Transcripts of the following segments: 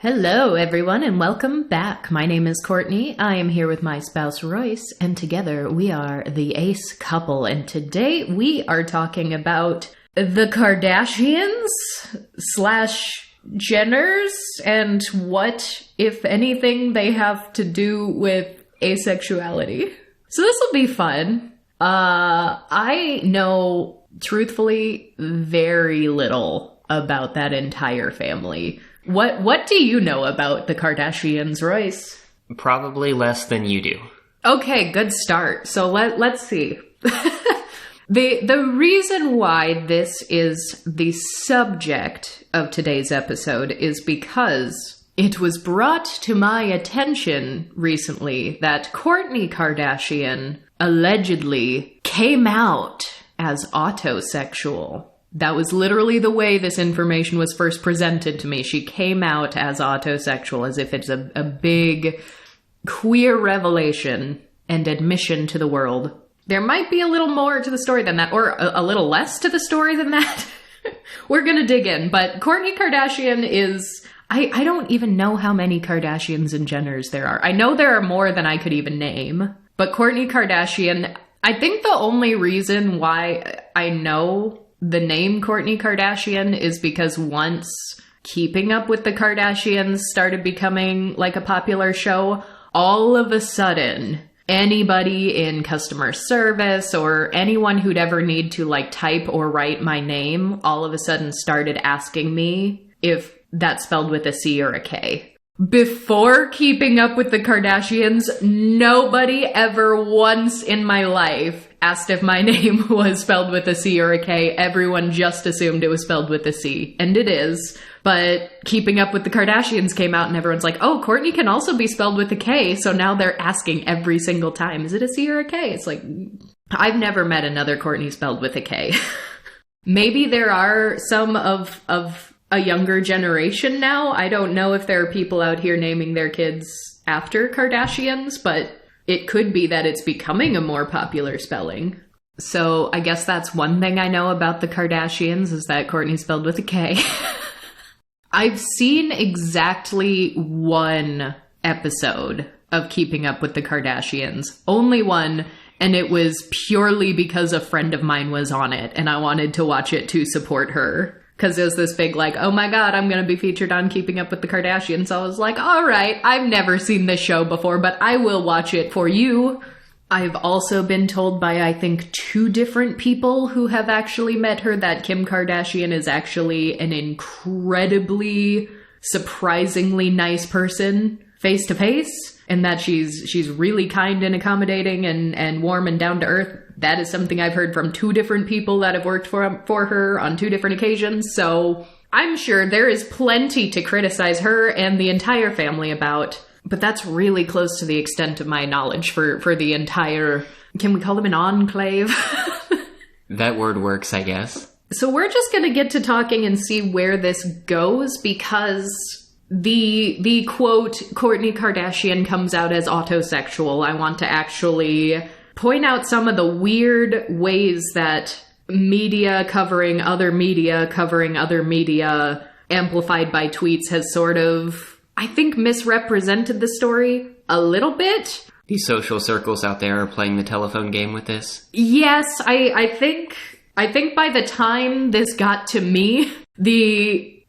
Hello, everyone, and welcome back. My name is Courtney. I am here with my spouse, Royce, and together we are the Ace couple. And today we are talking about the Kardashians / Jenners and what, if anything, they have to do with asexuality. So this will be fun. I know, truthfully, very little about that entire family. What do you know about the Kardashians, Royce? Probably less than you do. Okay, good start. So let's see. The reason why this is the subject of today's episode is because it was brought to my attention recently that Kourtney Kardashian allegedly came out as autosexual. That was literally the way this information was first presented to me. She came out as autosexual, as if it's a big queer revelation and admission to the world. There might be a little more to the story than that, or a little less to the story than that. We're gonna dig in, but Kourtney Kardashian is... I don't even know how many Kardashians and Jenners there are. I know there are more than I could even name, but Kourtney Kardashian... I think the only reason why I know the name Kourtney Kardashian is because once Keeping Up with the Kardashians started becoming like a popular show, all of a sudden, anybody in customer service or anyone who'd ever need to like type or write my name, all of a sudden started asking me if that's spelled with a C or a K. Before Keeping Up with the Kardashians, nobody ever once in my life asked if my name was spelled with a C or a K. Everyone just assumed it was spelled with a C, and it is. But Keeping Up with the Kardashians came out and everyone's like, oh, Courtney can also be spelled with a K, so now they're asking every single time, is it a C or a K? It's like, I've never met another Courtney spelled with a K. Maybe there are some of a younger generation now. I don't know if there are people out here naming their kids after Kardashians, but it could be that it's becoming a more popular spelling. So I guess that's one thing I know about the Kardashians, is that Courtney's spelled with a K. I've seen exactly one episode of Keeping Up with the Kardashians. Only one, and it was purely because a friend of mine was on it, and I wanted to watch it to support her. Because it was this big, like, oh my god, I'm going to be featured on Keeping Up with the Kardashians. So I was like, all right, I've never seen this show before, but I will watch it for you. I've also been told by, I think, 2 different people who have actually met her that Kim Kardashian is actually an incredibly, surprisingly nice person face to face. And that she's really kind and accommodating and warm and down to earth. That is something I've heard from 2 different people that have worked for her on 2 different occasions. So I'm sure there is plenty to criticize her and the entire family about. But that's really close to the extent of my knowledge for the entire... Can we call them an enclave? That word works, I guess. So we're just going to get to talking and see where this goes, because... The quote, Kourtney Kardashian comes out as autosexual. I want to actually point out some of the weird ways that media covering other media, amplified by tweets, has sort of, I think, misrepresented the story a little bit. These social circles out there are playing the telephone game with this. Yes, I think by the time this got to me,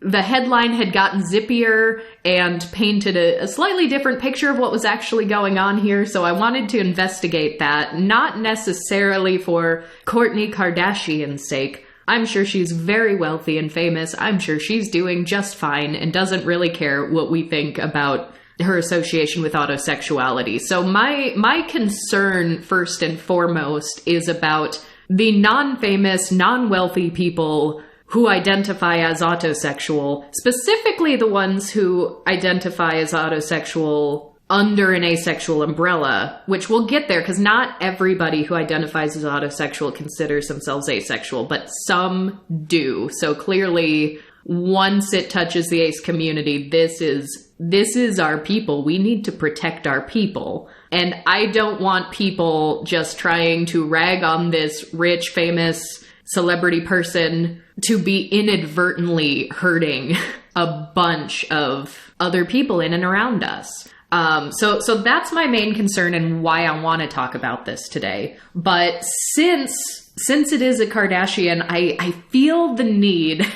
the headline had gotten zippier and painted a slightly different picture of what was actually going on here, so I wanted to investigate that, not necessarily for Kourtney Kardashian's sake. I'm sure she's very wealthy and famous. I'm sure she's doing just fine and doesn't really care what we think about her association with autosexuality. So my concern, first and foremost, is about the non-famous, non-wealthy people who identify as autosexual, specifically the ones who identify as autosexual under an asexual umbrella, which we'll get there, because not everybody who identifies as autosexual considers themselves asexual, but some do. So clearly, once it touches the ace community, this is our people. We need to protect our people. And I don't want people just trying to rag on this rich, famous, celebrity person to be inadvertently hurting a bunch of other people in and around us. So that's my main concern and why I want to talk about this today. But since it is a Kardashian, I feel the need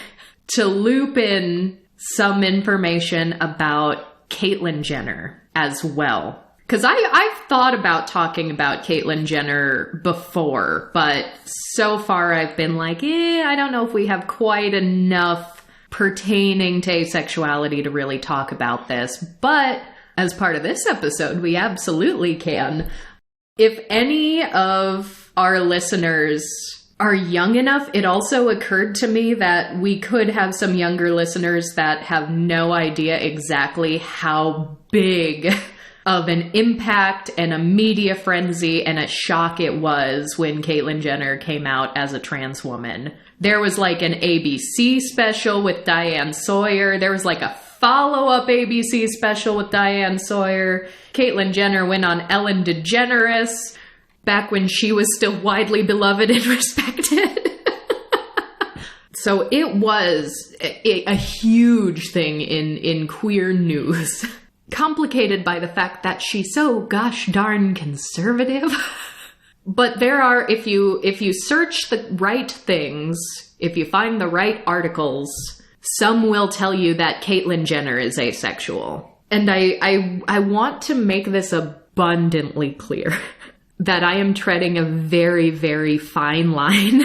to loop in some information about Caitlyn Jenner as well. Because I've thought about talking about Caitlyn Jenner before, but so far I've been like, I don't know if we have quite enough pertaining to asexuality to really talk about this. But as part of this episode, we absolutely can. If any of our listeners are young enough, it also occurred to me that we could have some younger listeners that have no idea exactly how big of an impact and a media frenzy and a shock it was when Caitlyn Jenner came out as a trans woman. There was like an ABC special with Diane Sawyer. There was like a follow-up ABC special with Diane Sawyer. Caitlyn Jenner went on Ellen DeGeneres back when she was still widely beloved and respected. So it was a huge thing in queer news. Complicated by the fact that she's so gosh darn conservative. But there are, if you search the right things, if you find the right articles, some will tell you that Caitlyn Jenner is asexual. And I want to make this abundantly clear that I am treading a very, very fine line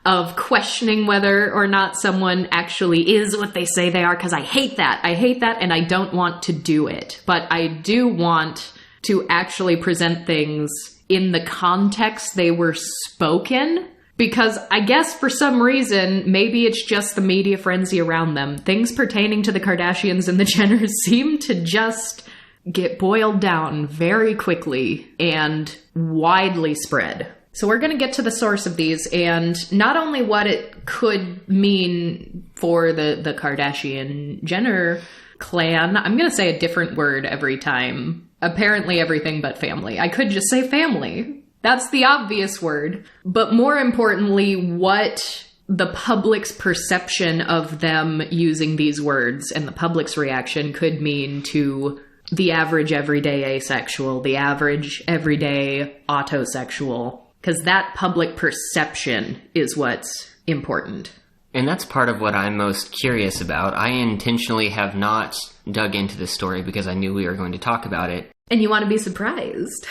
of questioning whether or not someone actually is what they say they are, because I hate that. I hate that, and I don't want to do it. But I do want to actually present things in the context they were spoken, because I guess for some reason, maybe it's just the media frenzy around them, things pertaining to the Kardashians and the Jenners seem to just get boiled down very quickly and widely spread. So we're going to get to the source of these and not only what it could mean for the Kardashian-Jenner clan. I'm going to say a different word every time. Apparently everything but family. I could just say family. That's the obvious word. But more importantly, what the public's perception of them using these words and the public's reaction could mean to the average everyday asexual, the average everyday autosexual. Because that public perception is what's important. And that's part of what I'm most curious about. I intentionally have not dug into this story because I knew we were going to talk about it. And you want to be surprised.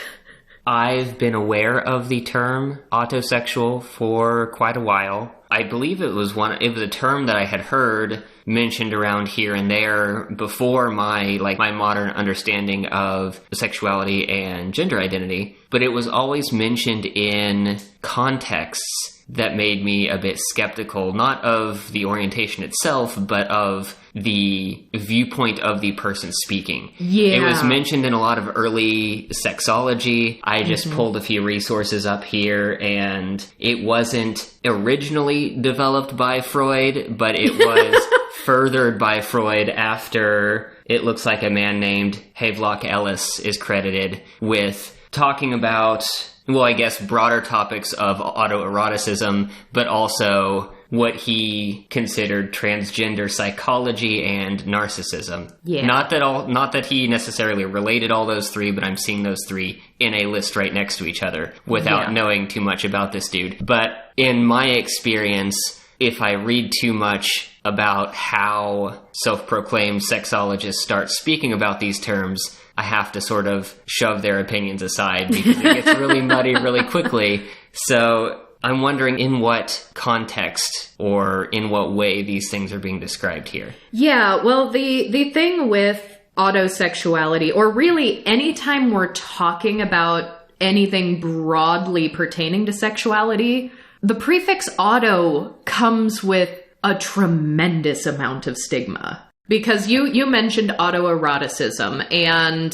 I've been aware of the term autosexual for quite a while. I believe it was a term that I had heard mentioned around here and there before my modern understanding of sexuality and gender identity, but it was always mentioned in contexts that made me a bit skeptical, not of the orientation itself, but of the viewpoint of the person speaking. Yeah. It was mentioned in a lot of early sexology. I just pulled a few resources up here, and it wasn't originally developed by Freud, but it was furthered by Freud after it looks like a man named Havelock Ellis is credited with talking about, well, I guess broader topics of autoeroticism, but also what he considered transgender psychology and narcissism. Yeah. Not that he necessarily related all those three, but I'm seeing those three in a list right next to each other without knowing too much about this dude. But in my experience, if I read too much about how self-proclaimed sexologists start speaking about these terms, I have to sort of shove their opinions aside because it gets really muddy really quickly. So I'm wondering in what context or in what way these things are being described here. Yeah, well, the thing with autosexuality, or really anytime we're talking about anything broadly pertaining to sexuality, the prefix auto comes with a tremendous amount of stigma. Because you mentioned autoeroticism, and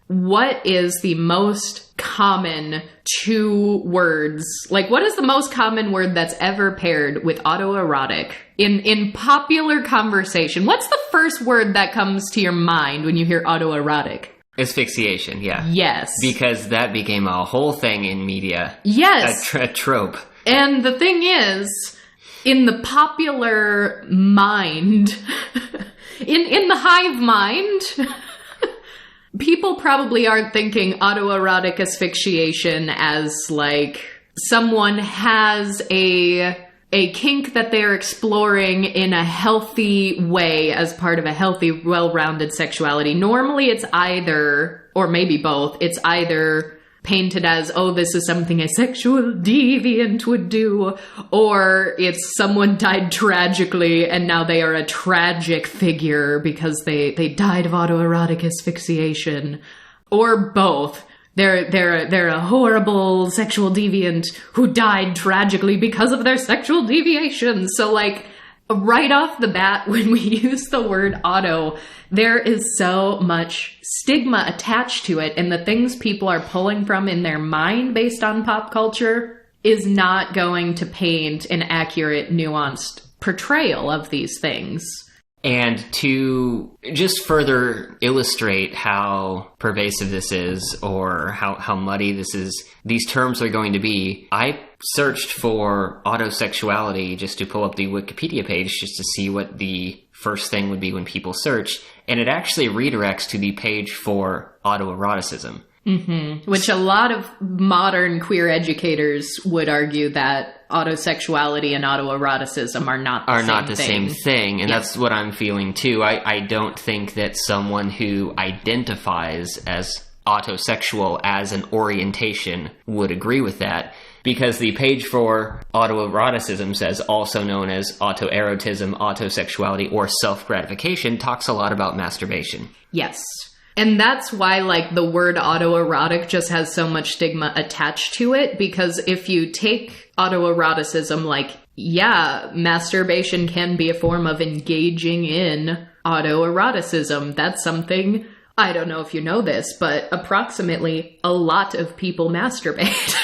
what is the most common two words? Like, what is the most common word that's ever paired with autoerotic in popular conversation? What's the first word that comes to your mind when you hear autoerotic? Asphyxiation, yeah. Yes. Because that became a whole thing in media. Yes. A trope. And the thing is, in the popular mind, in the hive mind, people probably aren't thinking autoerotic asphyxiation as like someone has a kink that they're exploring in a healthy way as part of a healthy, well-rounded sexuality. Normally it's either, or maybe both, it's either painted as, oh, this is something a sexual deviant would do, or it's someone died tragically and now they are a tragic figure because they died of autoerotic asphyxiation, or both. They're a horrible sexual deviant who died tragically because of their sexual deviation. So like right off the bat, when we use the word auto, there is so much stigma attached to it, and the things people are pulling from in their mind based on pop culture is not going to paint an accurate, nuanced portrayal of these things. And to just further illustrate how pervasive this is, or how muddy this is, these terms are going to be, I searched for autosexuality just to pull up the Wikipedia page just to see what the first thing would be when people search, and it actually redirects to the page for autoeroticism. Mm-hmm. Which a lot of modern queer educators would argue that autosexuality and autoeroticism are not the same thing. And that's what I'm feeling too. I don't think that someone who identifies as autosexual as an orientation would agree with that, because the page for autoeroticism says, also known as autoerotism, autosexuality, or self-gratification, talks a lot about masturbation. Yes. And that's why, like, the word autoerotic just has so much stigma attached to it, because if you take autoeroticism, like, yeah, masturbation can be a form of engaging in autoeroticism. That's something, I don't know if you know this, but approximately a lot of people masturbate.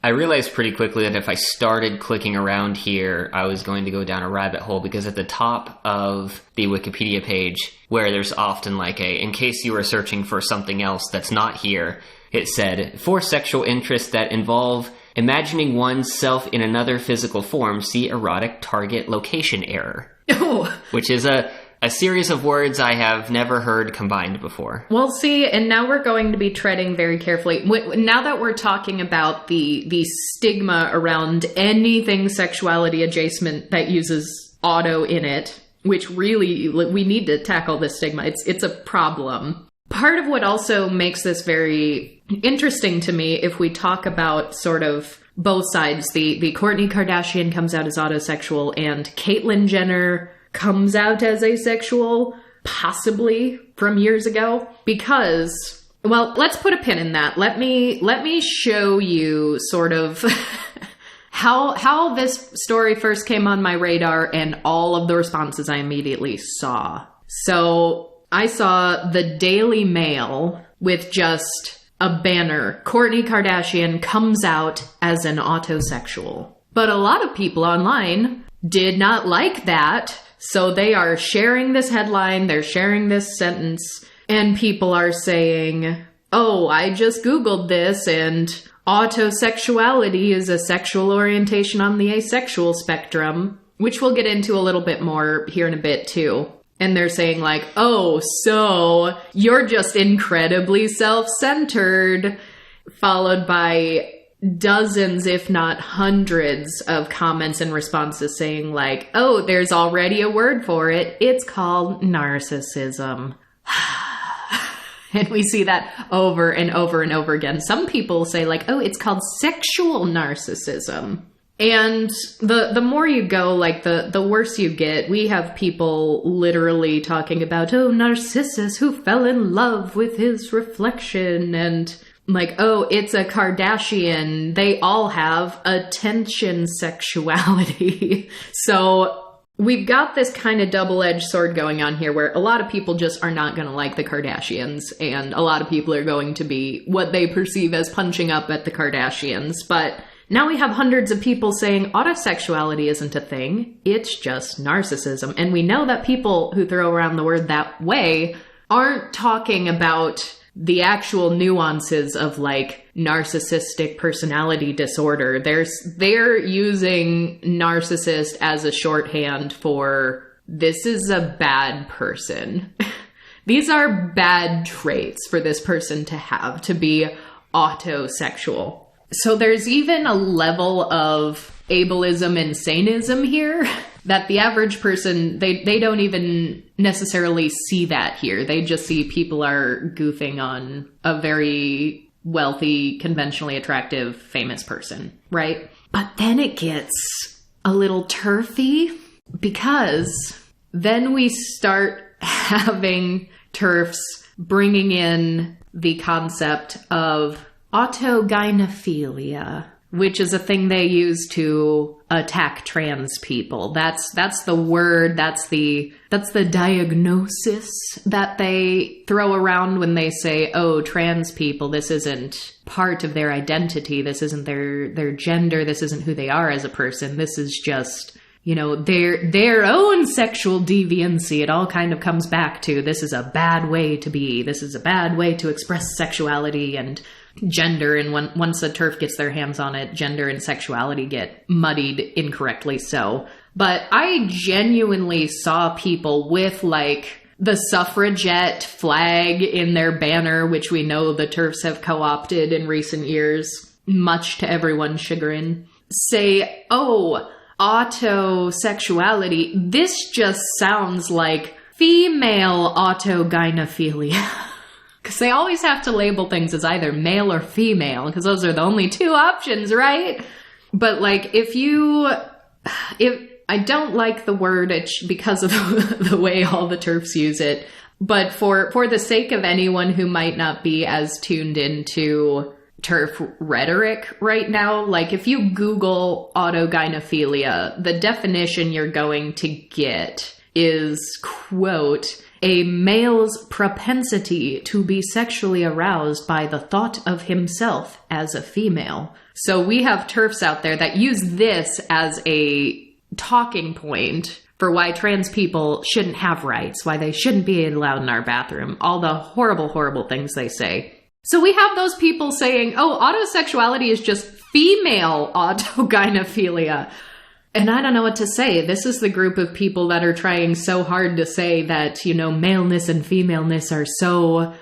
I realized pretty quickly that if I started clicking around here, I was going to go down a rabbit hole, because at the top of the Wikipedia page, where there's often like in case you were searching for something else that's not here, it said, for sexual interests that involve imagining one's self in another physical form, see erotic target location error. Oh. Which is a series of words I have never heard combined before. Well, see, and now we're going to be treading very carefully. Now that we're talking about the stigma around anything sexuality adjacent that uses auto in it, which really, we need to tackle this stigma. It's a problem. Part of what also makes this very interesting to me, if we talk about sort of both sides, the Kourtney Kardashian comes out as autosexual and Caitlyn Jenner comes out as asexual, possibly from years ago, because, well, let's put a pin in that. Let me show you sort of how this story first came on my radar and all of the responses I immediately saw. So I saw the Daily Mail with just a banner, Kourtney Kardashian comes out as an autosexual. But a lot of people online did not like that. So they are sharing this headline, they're sharing this sentence, and people are saying, oh, I just Googled this, and autosexuality is a sexual orientation on the asexual spectrum, which we'll get into a little bit more here in a bit, too. And they're saying, like, oh, so you're just incredibly self-centered, followed by dozens, if not hundreds, of comments and responses saying like, oh, there's already a word for it. It's called narcissism. And we see that over and over and over again. Some people say like, oh, it's called sexual narcissism. And the more you go, like the worse you get. We have people literally talking about, oh, Narcissus who fell in love with his reflection, and like, oh, it's a Kardashian. They all have attention sexuality. So we've got this kind of double-edged sword going on here where a lot of people just are not going to like the Kardashians, and a lot of people are going to be what they perceive as punching up at the Kardashians. But now we have hundreds of people saying autosexuality isn't a thing. It's just narcissism. And we know that people who throw around the word that way aren't talking about the actual nuances of like narcissistic personality disorder. They're using narcissist as a shorthand for this is a bad person. These are bad traits for this person to have, to be autosexual. So there's even a level of ableism and sanism here that the average person, they don't even necessarily see that here. They just see people are goofing on a very wealthy, conventionally attractive, famous person, right? But then it gets a little turfy, because then we start having TERFs bringing in the concept of autogynephilia, which is a thing they use to attack trans people. That's the word, that's the diagnosis that they throw around when they say, oh, trans people, this isn't part of their identity, this isn't their gender, this isn't who they are as a person, this is just, you know, their own sexual deviancy. It all kind of comes back to, this is a bad way to be, this is a bad way to express sexuality and gender, and once a TERF gets their hands on it, gender and sexuality get muddied incorrectly so. But I genuinely saw people with like the suffragette flag in their banner, which we know the TERFs have co-opted in recent years, much to everyone's chagrin, say, oh, autosexuality, this just sounds like female autogynephilia. Because they always have to label things as either male or female, because those are the only two options, right? But like, if I don't like the word because of the way all the TERFs use it, but for the sake of anyone who might not be as tuned into TERF rhetoric right now, like if you Google autogynephilia, the definition you're going to get is, quote, a male's propensity to be sexually aroused by the thought of himself as a female. So we have TERFs out there that use this as a talking point for why trans people shouldn't have rights, why they shouldn't be allowed in our bathroom, all the horrible, horrible things they say. So we have those people saying, oh, autosexuality is just female autogynephilia. And I don't know what to say. This is the group of people that are trying so hard to say that, you know, maleness and femaleness are so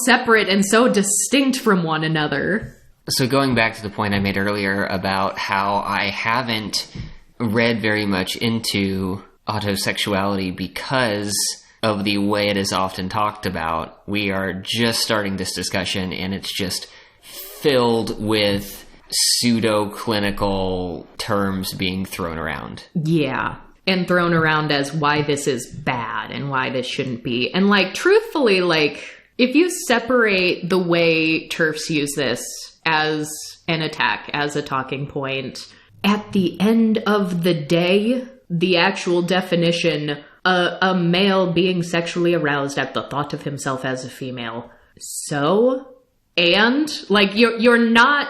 separate and so distinct from one another. So going back to the point I made earlier about how I haven't read very much into autosexuality because of the way it is often talked about, we are just starting this discussion and it's just filled with pseudo-clinical terms being thrown around. Yeah. And thrown around as why this is bad and why this shouldn't be. And like, truthfully, like, if you separate the way TERFs use this as an attack, as a talking point, at the end of the day, the actual definition, a male being sexually aroused at the thought of himself as a female. So, and like, you're not,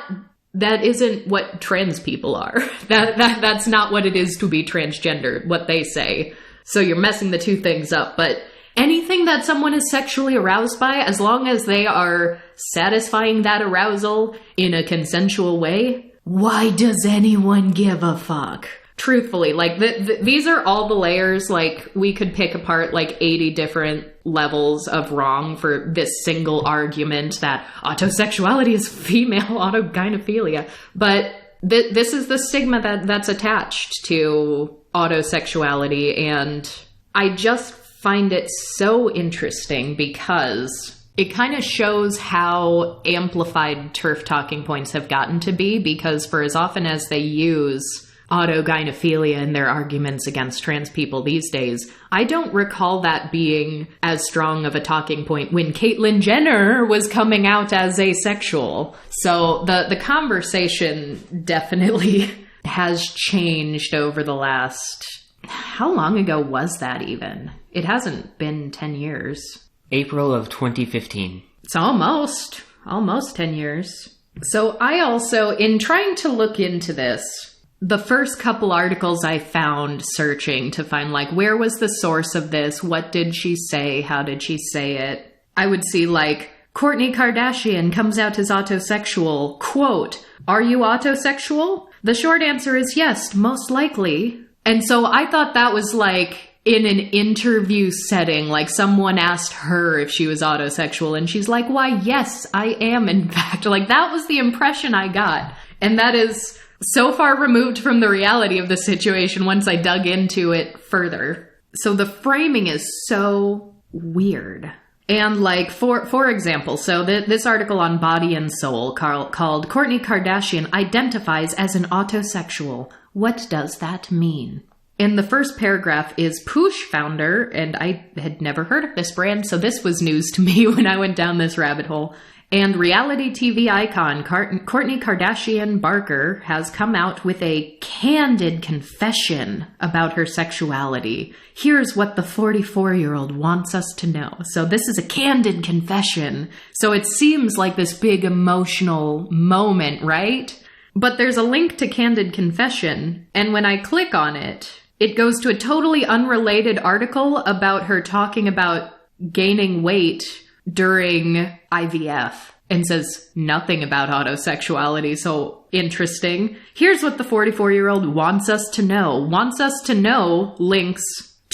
that isn't what trans people are. That's not what it is to be transgender, what they say. So you're messing the two things up. But anything that someone is sexually aroused by, as long as they are satisfying that arousal in a consensual way, why does anyone give a fuck? Truthfully, like, these are all the layers. Like, we could pick apart like 80 different levels of wrong for this single argument that autosexuality is female autogynephilia. But this is the stigma that's attached to autosexuality, and I just find it so interesting because it kind of shows how amplified TERF talking points have gotten to be, because for as often as they use autogynephilia in their arguments against trans people these days, I don't recall that being as strong of a talking point when Caitlyn-Jenner was coming out as asexual. So the conversation definitely has changed over the last... How long ago was that even? It hasn't been 10 years. April of 2015. It's almost 10 years. So I also, in trying to look into this, the first couple articles I found searching to find, like, where was the source of this? What did she say? How did she say it? I would see, like, Kourtney Kardashian comes out as autosexual. Quote, "Are you autosexual?" The short answer is yes, most likely. And so I thought that was like in an interview setting, like someone asked her if she was autosexual, and she's like, "Why, yes, I am, in fact." Like, that was the impression I got. And that is so far removed from the reality of the situation once I dug into it further. So the framing is so weird. And like, for example, so this article on Body and Soul called Kourtney Kardashian Identifies as an Autosexual. What does that mean? And the first paragraph is Poosh founder, and I had never heard of this brand, so this was news to me when I went down this rabbit hole. And reality TV icon Kourtney Kardashian Barker has come out with a candid confession about her sexuality. Here's what the 44-year-old wants us to know. So this is a candid confession. So it seems like this big emotional moment, right? But there's a link to Candid Confession, and when I click on it, it goes to a totally unrelated article about her talking about gaining weight during IVF, and says nothing about autosexuality. So interesting. Here's what the 44-year-old wants us to know. Wants us to know links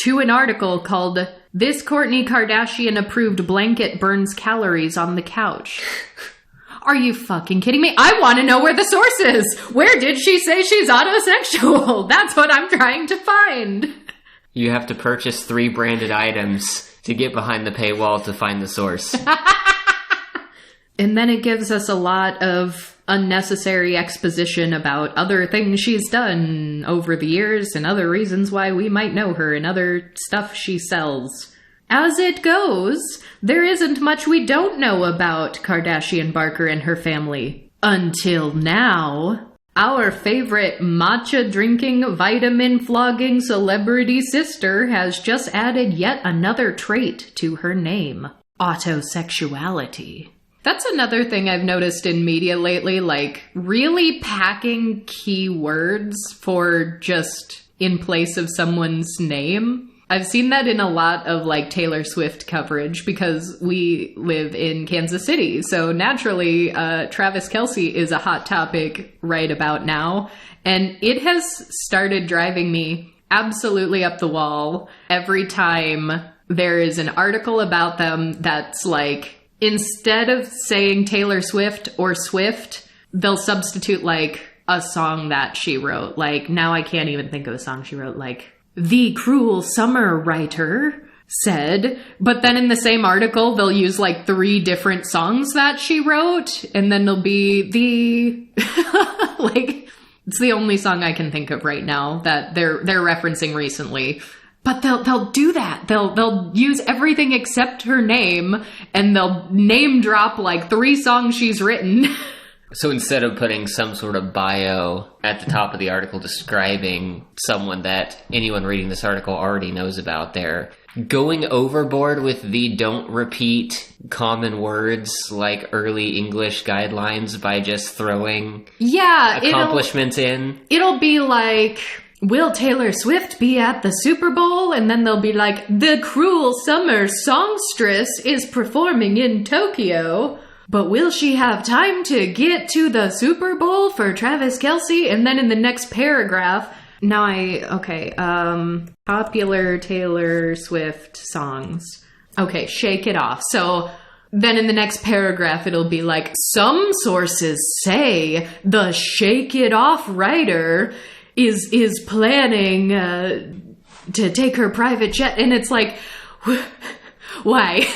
to an article called This Kourtney Kardashian Approved Blanket Burns Calories on the Couch. Are you fucking kidding me? I want to know where the source is. Where did she say she's autosexual? That's what I'm trying to find. You have to purchase 3 branded items to get behind the paywall to find the source. And then it gives us a lot of unnecessary exposition about other things she's done over the years and other reasons why we might know her and other stuff she sells. As it goes, there isn't much we don't know about Kardashian Barker and her family. Until now. Our favorite matcha-drinking, vitamin-flogging celebrity sister has just added yet another trait to her name. Autosexuality. That's another thing I've noticed in media lately, like really packing keywords for just in place of someone's name. I've seen that in a lot of like Taylor Swift coverage because we live in Kansas City. So naturally, Travis Kelce is a hot topic right about now. And it has started driving me absolutely up the wall every time there is an article about them that's like, instead of saying Taylor Swift or Swift, they'll substitute like a song that she wrote. Like, now I can't even think of a song she wrote, like, "The Cruel Summer Writer said," but then in the same article, they'll use like 3 different songs that she wrote, and then there'll be like, it's the only song I can think of right now that they're referencing recently. But they'll do that. They'll use everything except her name, and they'll name drop like 3 songs she's written. So instead of putting some sort of bio at the top of the article describing someone that anyone reading this article already knows about, they're going overboard with the don't repeat common words like early English guidelines by just throwing accomplishments in. It'll be like, will Taylor Swift be at the Super Bowl? And then they'll be like, the cruel summer songstress is performing in Tokyo. But will she have time to get to the Super Bowl for Travis Kelce? And then in the next paragraph, popular Taylor Swift songs. Okay, Shake It Off. So then in the next paragraph, it'll be like, some sources say the Shake It Off writer is planning to take her private jet. And it's like, why?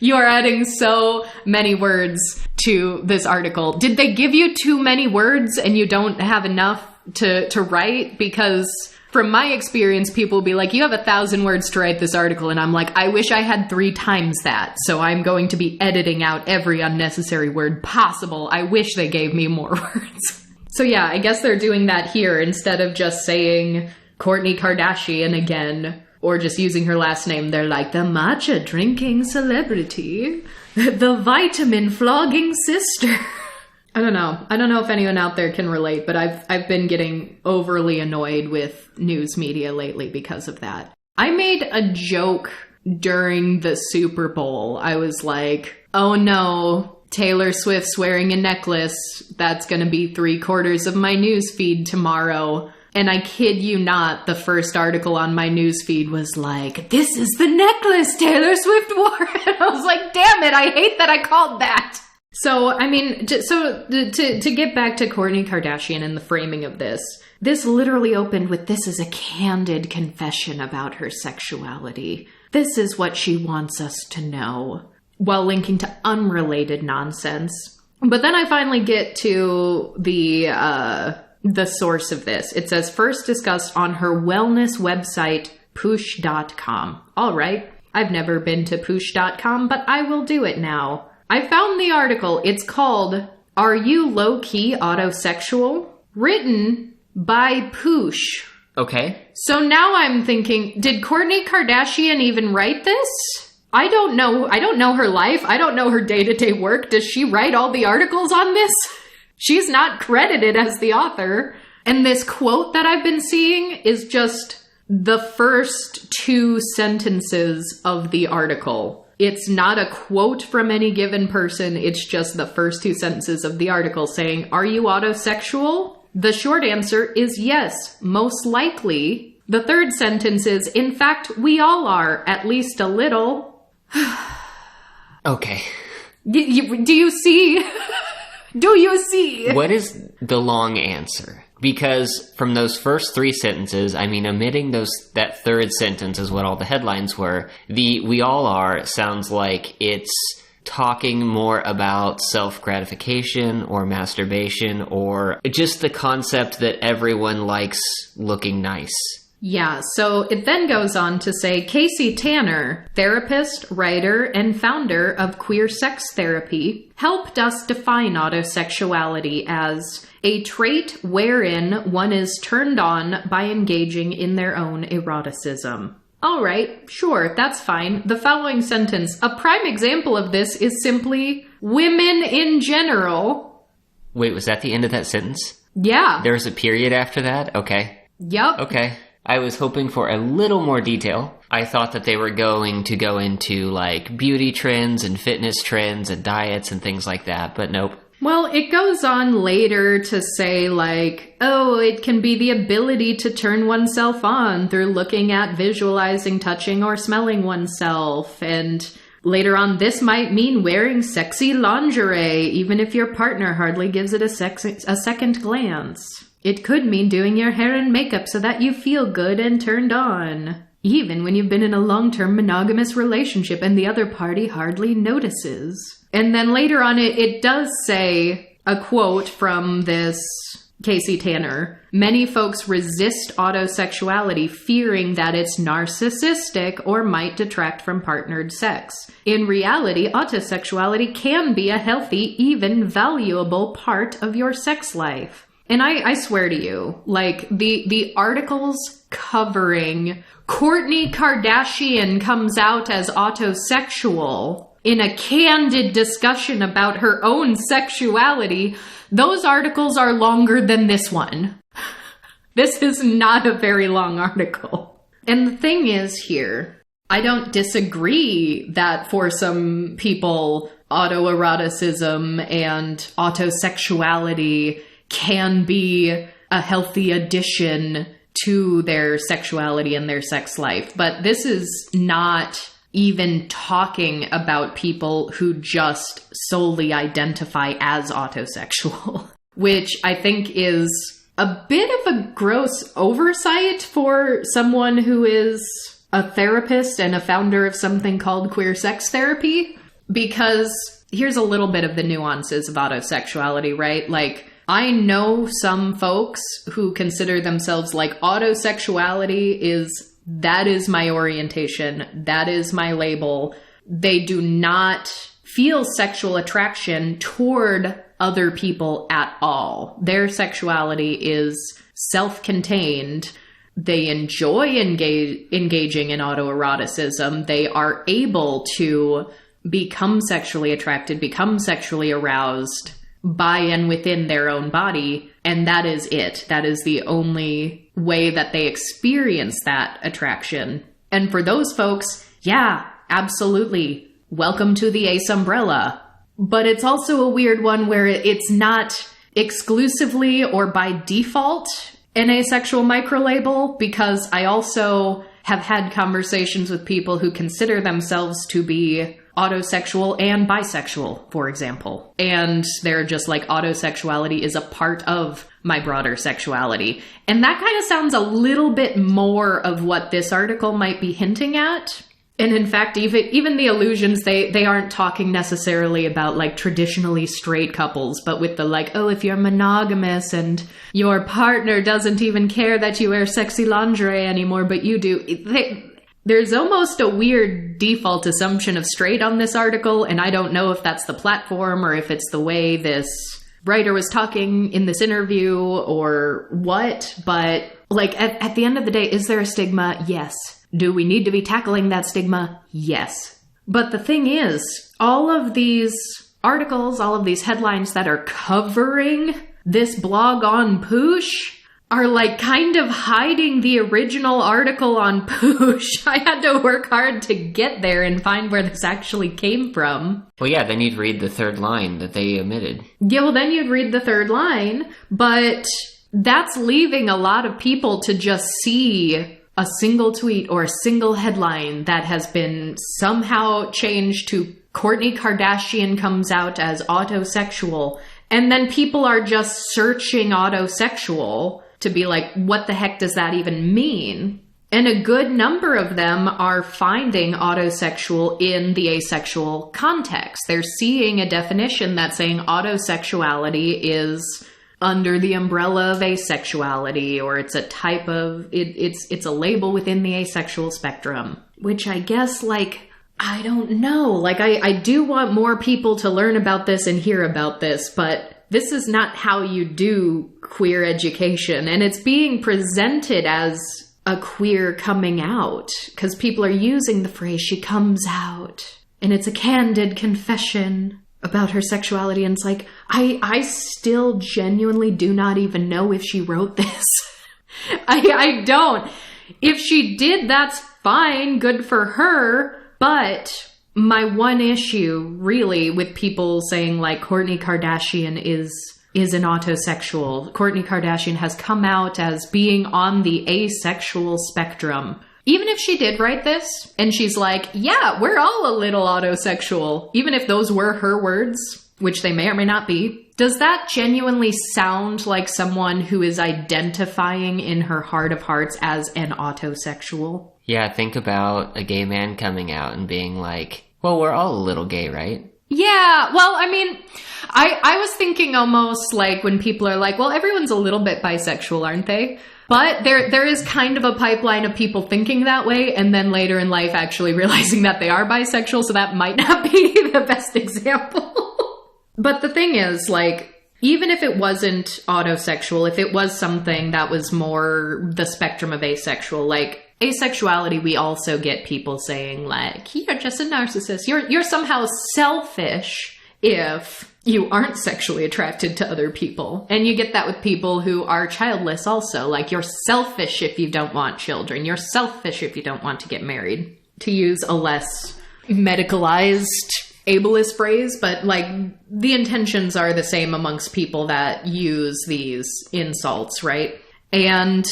You are adding so many words to this article. Did they give you too many words and you don't have enough to write? Because from my experience, people will be like, you have 1,000 words to write this article. And I'm like, I wish I had 3 times that. So I'm going to be editing out every unnecessary word possible. I wish they gave me more words. So yeah, I guess they're doing that here instead of just saying Kourtney Kardashian again. Or just using her last name, they're like, the matcha drinking celebrity, the vitamin flogging sister. I don't know if anyone out there can relate, but I've been getting overly annoyed with news media lately because of that. I made a joke during the Super Bowl. I was like, oh no, Taylor Swift's wearing a necklace. That's going to be 3/4 of my newsfeed tomorrow. And I kid you not, the first article on my newsfeed was like, this is the necklace Taylor Swift wore. And I was like, damn it, I hate that I called that. So, I mean, to get back to Kourtney Kardashian and the framing of this literally opened with, this is a candid confession about her sexuality. This is what she wants us to know, while linking to unrelated nonsense. But then I finally get to the source of this. It says, first discussed on her wellness website, poosh.com. All right, I've never been to poosh.com, but I will do it now. I found the article. It's called, Are You Low-Key Autosexual? Written by Poosh. Okay. So now I'm thinking, did Kourtney Kardashian even write this? I don't know. I don't know her life. I don't know her day-to-day work. Does she write all the articles on this? She's not credited as the author. And this quote that I've been seeing is just the first 2 sentences of the article. It's not a quote from any given person. It's just the first 2 sentences of the article saying, are you autosexual? The short answer is yes, most likely. The third sentence is, in fact, we all are, at least a little. Okay. Do you see? Do you see? What is the long answer? Because from those first 3 sentences, I mean, omitting that third sentence is what all the headlines were. The we all are sounds like it's talking more about self-gratification or masturbation or just the concept that everyone likes looking nice. Yeah, so it then goes on to say, Casey Tanner, therapist, writer, and founder of Queer Sex Therapy, helped us define autosexuality as a trait wherein one is turned on by engaging in their own eroticism. All right, sure, that's fine. The following sentence, a prime example of this is simply, women in general. Wait, was that the end of that sentence? Yeah. There's a period after that? Okay. Yep. Okay. I was hoping for a little more detail. I thought that they were going to go into, like, beauty trends and fitness trends and diets and things like that, but nope. Well, it goes on later to say, like, oh, it can be the ability to turn oneself on through looking at, visualizing, touching, or smelling oneself. And later on, this might mean wearing sexy lingerie, even if your partner hardly gives it a second glance. It could mean doing your hair and makeup so that you feel good and turned on, even when you've been in a long-term monogamous relationship and the other party hardly notices. And then later on, it does say a quote from this Casey Tanner. Many folks resist autosexuality, fearing that it's narcissistic or might detract from partnered sex. In reality, autosexuality can be a healthy, even valuable part of your sex life. And I swear to you, like, the articles covering Kourtney Kardashian comes out as autosexual in a candid discussion about her own sexuality, those articles are longer than this one. This is not a very long article. And the thing is here, I don't disagree that for some people, autoeroticism and autosexuality can be a healthy addition to their sexuality and their sex life. But this is not even talking about people who just solely identify as autosexual, which I think is a bit of a gross oversight for someone who is a therapist and a founder of something called Queer Sex Therapy. Because here's a little bit of the nuances of autosexuality, right? Like, I know some folks who consider themselves like autosexuality that is my orientation. That is my label. They do not feel sexual attraction toward other people at all. Their sexuality is self-contained. They enjoy engaging in autoeroticism. They are able to become sexually attracted, become sexually aroused by and within their own body, and that is it. That is the only way that they experience that attraction. And for those folks, yeah, absolutely. Welcome to the Ace umbrella. But it's also a weird one where it's not exclusively or by default an asexual microlabel, because I also have had conversations with people who consider themselves to be autosexual and bisexual, for example. And they're just like, autosexuality is a part of my broader sexuality. And that kind of sounds a little bit more of what this article might be hinting at. And in fact, even the allusions, they aren't talking necessarily about like traditionally straight couples, but with the like, oh, if you're monogamous and your partner doesn't even care that you wear sexy lingerie anymore, but you do. There's almost a weird default assumption of straight on this article, and I don't know if that's the platform or if it's the way this writer was talking in this interview or what, but like at the end of the day, is there a stigma? Yes. Do we need to be tackling that stigma? Yes. But the thing is, all of these articles, all of these headlines that are covering this blog on Poosh are like kind of hiding the original article on Poosh. I had to work hard to get there and find where this actually came from. Well, yeah, then you'd read the third line that they omitted. Yeah, well, then you'd read the third line, but that's leaving a lot of people to just see a single tweet or a single headline that has been somehow changed to Kourtney Kardashian comes out as autosexual. And then people are just searching autosexual to be like, what the heck does that even mean? And a good number of them are finding autosexual in the asexual context. They're seeing a definition that's saying autosexuality is under the umbrella of asexuality, or it's a type of, it's a label within the asexual spectrum, which I guess, like, I don't know. Like, I do want more people to learn about this and hear about this, but this is not how you do queer education. And it's being presented as a queer coming out, because people are using the phrase, she comes out, and it's a candid confession about her sexuality, and it's like, I still genuinely do not even know if she wrote this. I don't. If she did, that's fine, good for her, but my one issue, really, with people saying, like, Kourtney Kardashian is an autosexual. Kourtney Kardashian has come out as being on the asexual spectrum. Even if she did write this, and she's like, yeah, we're all a little autosexual, even if those were her words, which they may or may not be, does that genuinely sound like someone who is identifying in her heart of hearts as an autosexual? Yeah, think about a gay man coming out and being like, well, we're all a little gay, right? Yeah, well, I mean, I was thinking almost like when people are like, well, everyone's a little bit bisexual, aren't they? But there is kind of a pipeline of people thinking that way, and then later in life actually realizing that they are bisexual, so that might not be the best example. But the thing is, like, even if it wasn't autosexual, if it was something that was more the spectrum of asexual, like, asexuality, we also get people saying, like, you're just a narcissist. You're somehow selfish if you aren't sexually attracted to other people. And you get that with people who are childless also. Like, you're selfish if you don't want children. You're selfish if you don't want to get married. To use a less medicalized, ableist phrase, but, like, the intentions are the same amongst people that use these insults, right? And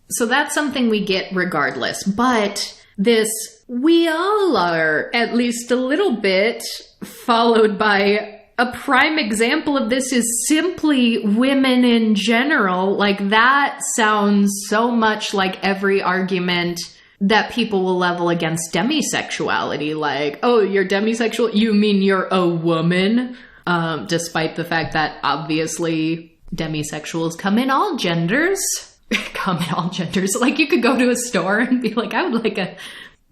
so that's something we get regardless. But this, we all are at least a little bit, followed by a prime example of this is simply women in general. Like, that sounds so much like every argument that people will level against demisexuality. Like, oh, you're demisexual? You mean you're a woman? Despite the fact that obviously demisexuals come in all genders. Come in all genders. Like, you could go to a store and be like, I would like a...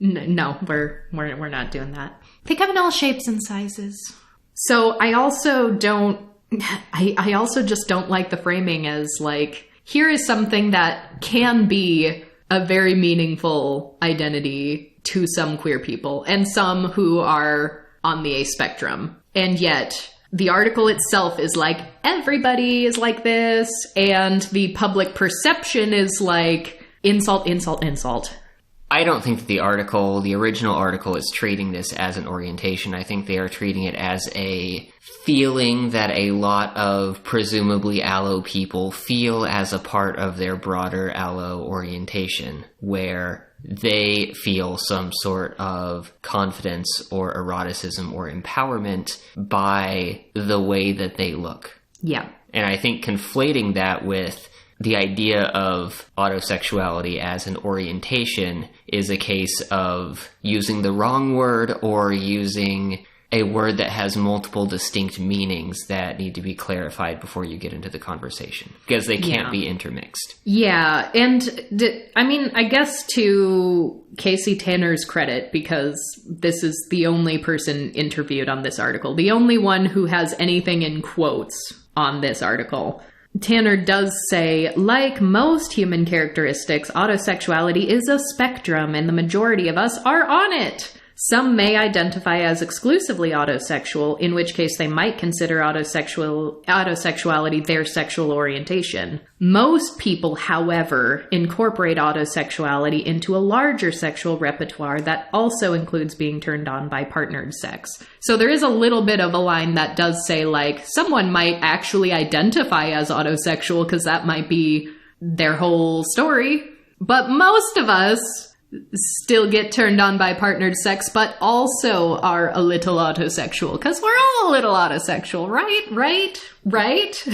No, we're not doing that. They come in all shapes and sizes. So I also don't... I also just don't like the framing as, like, here is something that can be a very meaningful identity to some queer people and some who are on the ace spectrum. And yet the article itself is like, everybody is like this, and the public perception is like insult, insult, insult. I don't think that the original article, is treating this as an orientation. I think they are treating it as a feeling that a lot of presumably allo people feel as a part of their broader allo orientation, where they feel some sort of confidence or eroticism or empowerment by the way that they look. Yeah. And I think conflating that with the idea of autosexuality as an orientation is a case of using the wrong word or using a word that has multiple distinct meanings that need to be clarified before you get into the conversation, because they can't be intermixed. Yeah, and I guess to Casey Tanner's credit, because this is the only person interviewed on this article, the only one who has anything in quotes on this article, Tanner does say, like most human characteristics, autosexuality is a spectrum, and the majority of us are on it. Some may identify as exclusively autosexual, in which case they might consider autosexuality their sexual orientation. Most people, however, incorporate autosexuality into a larger sexual repertoire that also includes being turned on by partnered sex. So there is a little bit of a line that does say, like, someone might actually identify as autosexual because that might be their whole story. But most of us still get turned on by partnered sex, but also are a little autosexual, because we're all a little autosexual, right?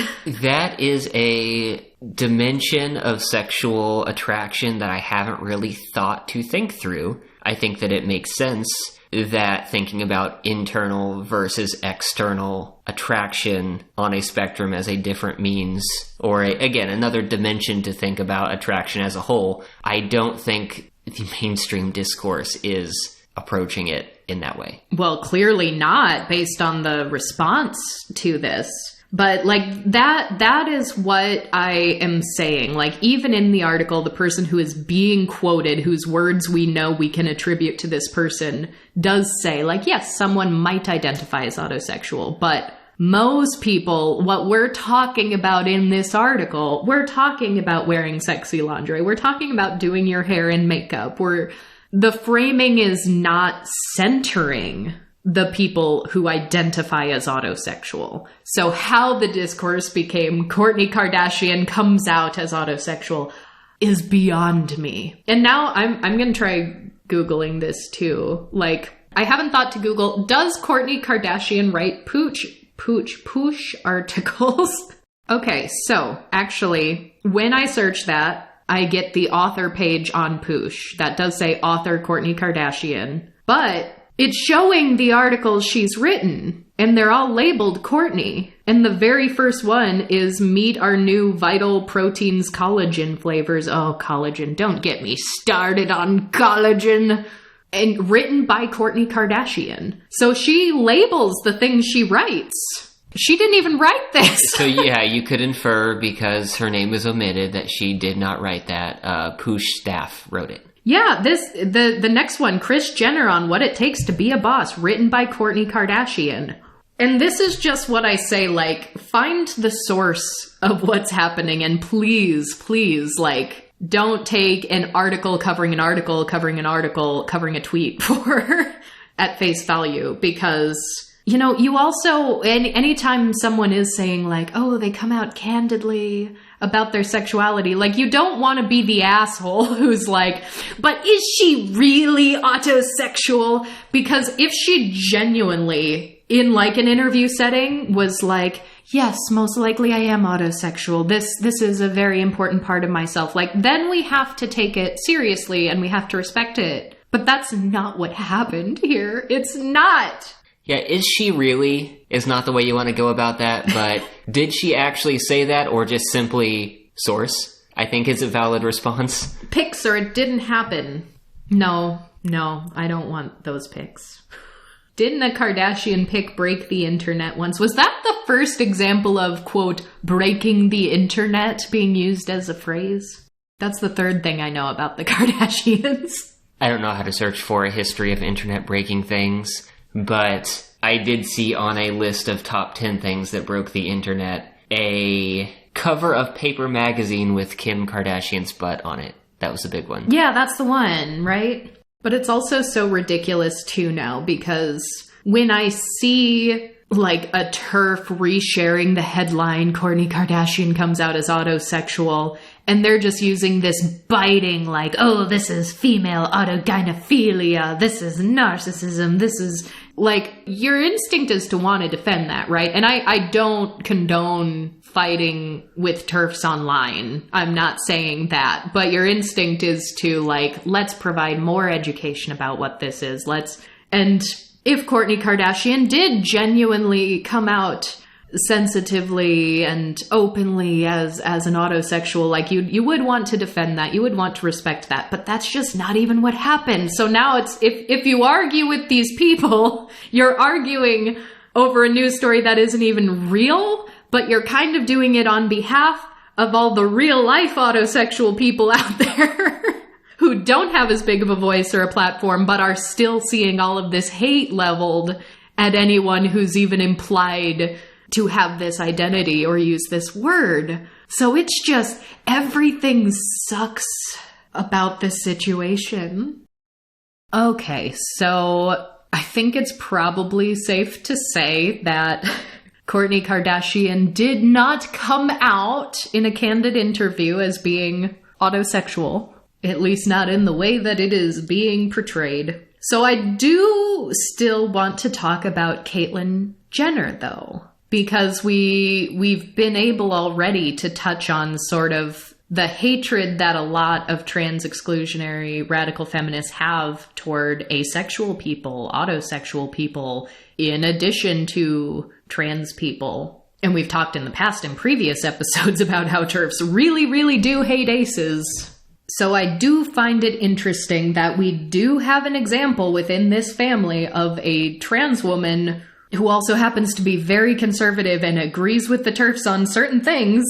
That is a dimension of sexual attraction that I haven't really thought to think through. I think that it makes sense that thinking about internal versus external attraction on a spectrum as a different means, or again, another dimension to think about attraction as a whole. I don't think the mainstream discourse is approaching it in that way. Well, clearly not, based on the response to this. But like that is what I am saying. Like, even in the article, the person who is being quoted, whose words we know we can attribute to this person, does say, like, yes, someone might identify as autosexual, but most people, what we're talking about in this article, we're talking about wearing sexy lingerie. We're talking about doing your hair and makeup. The framing is not centering the people who identify as autosexual. So how the discourse became Kourtney Kardashian comes out as autosexual is beyond me. And now I'm going to try Googling this too. Like, I haven't thought to Google, does Kourtney Kardashian write pooch articles? Okay, so actually, when I search that, I get the author page on Poosh. That does say author Kourtney Kardashian, but it's showing the articles she's written, and they're all labeled Courtney. And the very first one is meet our new Vital Proteins collagen flavors. Oh, collagen. Don't get me started on collagen. And written by Kourtney Kardashian. So she labels the things she writes. She didn't even write this. So yeah, you could infer, because her name is omitted, that she did not write that. Poosh staff wrote it. Yeah, the next one, Kris Jenner on What It Takes to Be a Boss, written by Kourtney Kardashian. And this is just what I say, like, find the source of what's happening, and please, like, don't take an article covering an article covering an article covering a tweet for at face value, because, you know, you also, anytime someone is saying, like, oh, they come out candidly about their sexuality, like, you don't want to be the asshole who's like, but is she really autosexual? Because if she genuinely, in like an interview setting, was like, yes, most likely I am autosexual, this is a very important part of myself, like, then we have to take it seriously and we have to respect it. But that's not what happened here. It's not. Yeah, is she really is not the way you want to go about that, but did she actually say that, or just simply source, I think, is a valid response. Pics, or it didn't happen. No, I don't want those pics. Didn't a Kardashian pic break the internet once? Was that the first example of, quote, breaking the internet being used as a phrase? That's the third thing I know about the Kardashians. I don't know how to search for a history of internet breaking things, but I did see on a list of top 10 things that broke the internet a cover of Paper magazine with Kim Kardashian's butt on it. That was the big one. Yeah, that's the one, right? But it's also so ridiculous too now, because when I see like a TERF resharing the headline, Kourtney Kardashian comes out as autosexual, and they're just using this biting like, oh, this is female autogynephilia, this is narcissism, this is like, your instinct is to want to defend that, right? And I don't condone fighting with TERFs online. I'm not saying that, but your instinct is to like, let's provide more education about what this is. And if Kourtney Kardashian did genuinely come out sensitively and openly as an autosexual, like you would want to defend that, you would want to respect that, but that's just not even what happened. So now it's, if you argue with these people, you're arguing over a news story that isn't even real, but you're kind of doing it on behalf of all the real life autosexual people out there who don't have as big of a voice or a platform, but are still seeing all of this hate leveled at anyone who's even implied to have this identity or use this word. So it's just, everything sucks about this situation. Okay, so I think it's probably safe to say that Kourtney Kardashian did not come out in a candid interview as being autosexual. At least not in the way that it is being portrayed. So I do still want to talk about Caitlyn Jenner, though, because we've been able already to touch on sort of the hatred that a lot of trans exclusionary radical feminists have toward asexual people, autosexual people, in addition to trans people. And we've talked in the past in previous episodes about how TERFs really, really do hate aces. So I do find it interesting that we do have an example within this family of a trans woman who also happens to be very conservative and agrees with the TERFs on certain things,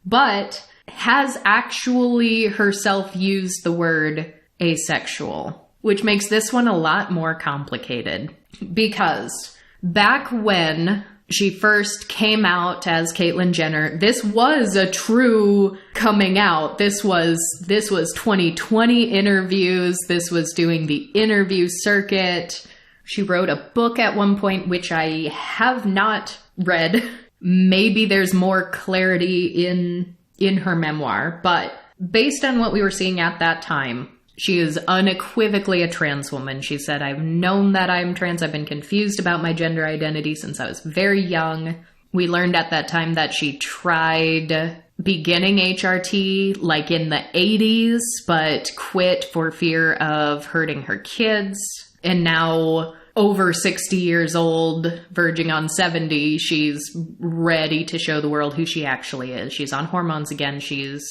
but has actually herself used the word asexual, which makes this one a lot more complicated. Because back when she first came out as Caitlyn Jenner, this was a true coming out. This was 2020 interviews. This was doing the interview circuit. She wrote a book at one point, which I have not read. Maybe there's more clarity in her memoir, but based on what we were seeing at that time, she is unequivocally a trans woman. She said, I've known that I'm trans. I've been confused about my gender identity since I was very young. We learned at that time that she tried beginning HRT like in the 80s, but quit for fear of hurting her kids. And now, over 60 years old, verging on 70, she's ready to show the world who she actually is. She's on hormones again. She's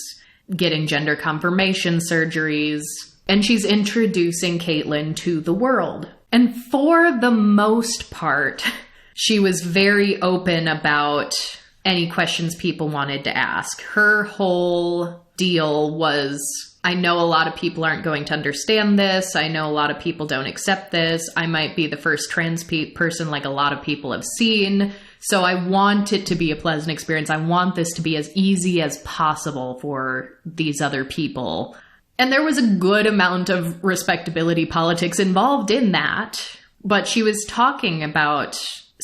getting gender confirmation surgeries. And she's introducing Caitlyn to the world. And for the most part, she was very open about any questions people wanted to ask. Her whole deal was, I know a lot of people aren't going to understand this. I know a lot of people don't accept this. I might be the first trans person like a lot of people have seen. So I want it to be a pleasant experience. I want this to be as easy as possible for these other people. And there was a good amount of respectability politics involved in that. But she was talking about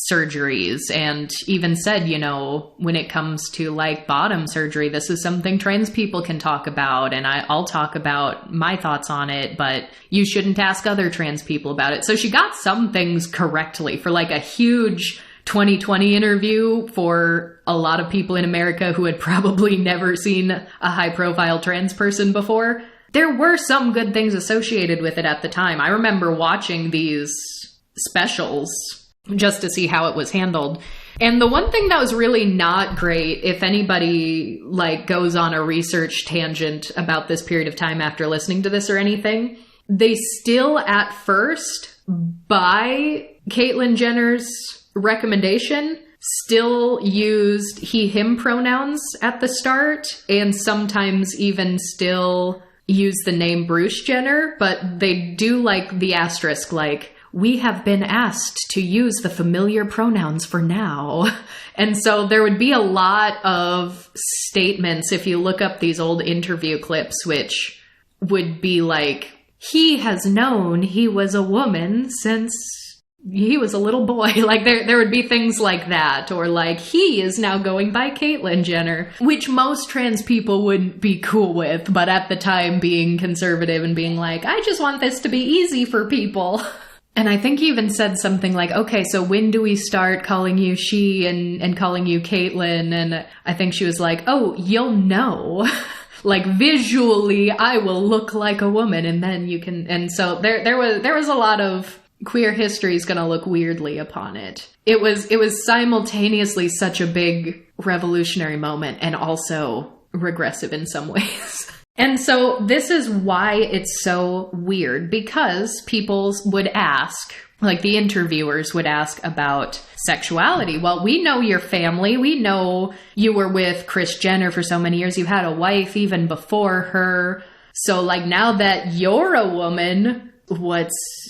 surgeries and even said, you know, when it comes to like bottom surgery, this is something trans people can talk about. And I'll talk about my thoughts on it, but you shouldn't ask other trans people about it. So she got some things correctly for like a huge 2020 interview for a lot of people in America who had probably never seen a high-profile trans person before. There were some good things associated with it at the time. I remember watching these specials just to see how it was handled. And the one thing that was really not great, if anybody like goes on a research tangent about this period of time after listening to this or anything, they still at first, by Caitlyn Jenner's recommendation, still used he, him pronouns at the start, and sometimes even still use the name Bruce Jenner, but they do like the asterisk, like, we have been asked to use the familiar pronouns for now. And so there would be a lot of statements if you look up these old interview clips, which would be like, he has known he was a woman since he was a little boy. Like there would be things like that, or like, he is now going by Caitlyn Jenner, which most trans people wouldn't be cool with, but at the time being conservative and being like, I just want this to be easy for people. And I think he even said something like, okay, so when do we start calling you she and calling you Caitlyn? And I think she was like, oh, you'll know. Like visually, I will look like a woman, and then you can. And so there was a lot of queer history is going to look weirdly upon it. It was simultaneously such a big revolutionary moment and also regressive in some ways. And so this is why it's so weird, because people would ask, like the interviewers would ask about sexuality. Well, we know your family. We know you were with Kris Jenner for so many years. You had a wife even before her. So like, now that you're a woman,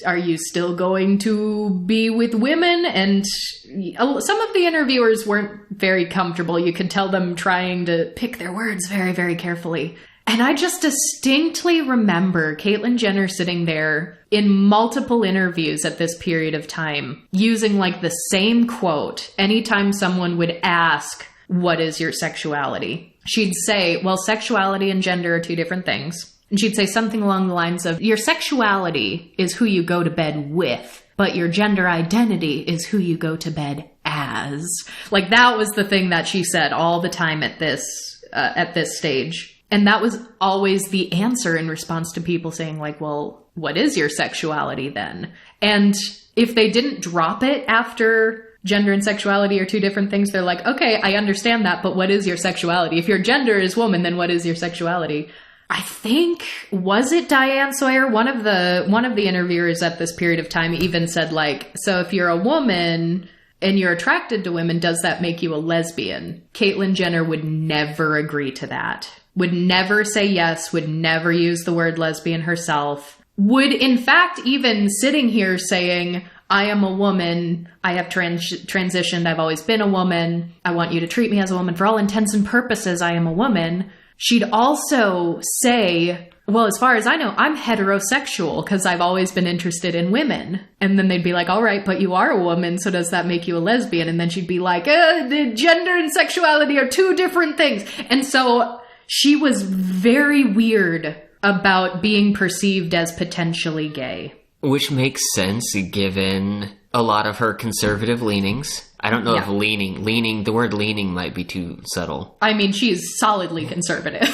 are you still going to be with women? And some of the interviewers weren't very comfortable. You could tell them trying to pick their words very, very carefully. And I just distinctly remember Caitlyn Jenner sitting there in multiple interviews at this period of time, using like the same quote anytime someone would ask, what is your sexuality? She'd say, well, sexuality and gender are two different things. And she'd say something along the lines of, your sexuality is who you go to bed with, but your gender identity is who you go to bed as. Like, that was the thing that she said all the time at this stage. And that was always the answer in response to people saying like, well, what is your sexuality then? And if they didn't drop it after gender and sexuality are two different things, they're like, okay, I understand that, but what is your sexuality? If your gender is woman, then what is your sexuality? I think, was it Diane Sawyer? One of the interviewers at this period of time even said like, so if you're a woman and you're attracted to women, does that make you a lesbian? Caitlyn Jenner would never agree to that. Would never say yes, would never use the word lesbian herself. Would in fact even sitting here saying, I am a woman, I have transitioned, I've always been a woman, I want you to treat me as a woman. For all intents and purposes, I am a woman. She'd also say, well, as far as I know, I'm heterosexual because I've always been interested in women. And then they'd be like, all right, but you are a woman, so does that make you a lesbian? And then she'd be like, the gender and sexuality are two different things. And so she was very weird about being perceived as potentially gay. Which makes sense given a lot of her conservative leanings. I don't know if leaning, the word leaning might be too subtle. I mean, she's solidly conservative.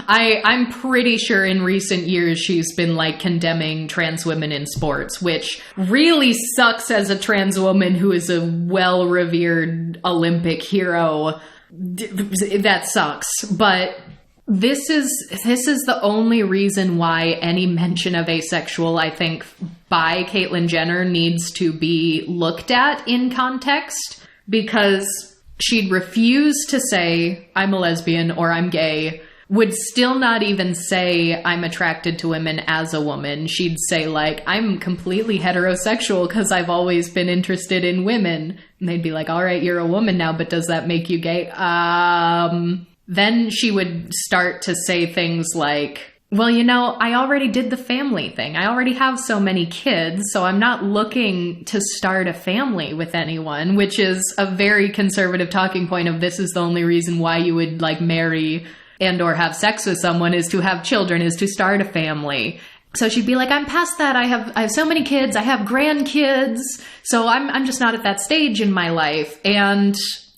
I'm pretty sure in recent years she's been like condemning trans women in sports, which really sucks as a trans woman who is a well-revered Olympic hero. That sucks. But this is the only reason why any mention of asexual, I think, by Caitlyn Jenner needs to be looked at in context, because she'd refuse to say, I'm a lesbian or I'm gay, would still not even say, I'm attracted to women as a woman. She'd say, like, I'm completely heterosexual because I've always been interested in women. And they'd be like, all right, you're a woman now, but does that make you gay? Then she would start to say things like, well, you know, I already did the family thing. I already have so many kids, so I'm not looking to start a family with anyone, which is a very conservative talking point of this is the only reason why you would like marry and or have sex with someone is to have children, is to start a family. So she'd be like, I'm past that. I have so many kids. I have grandkids. So I'm just not at that stage in my life. And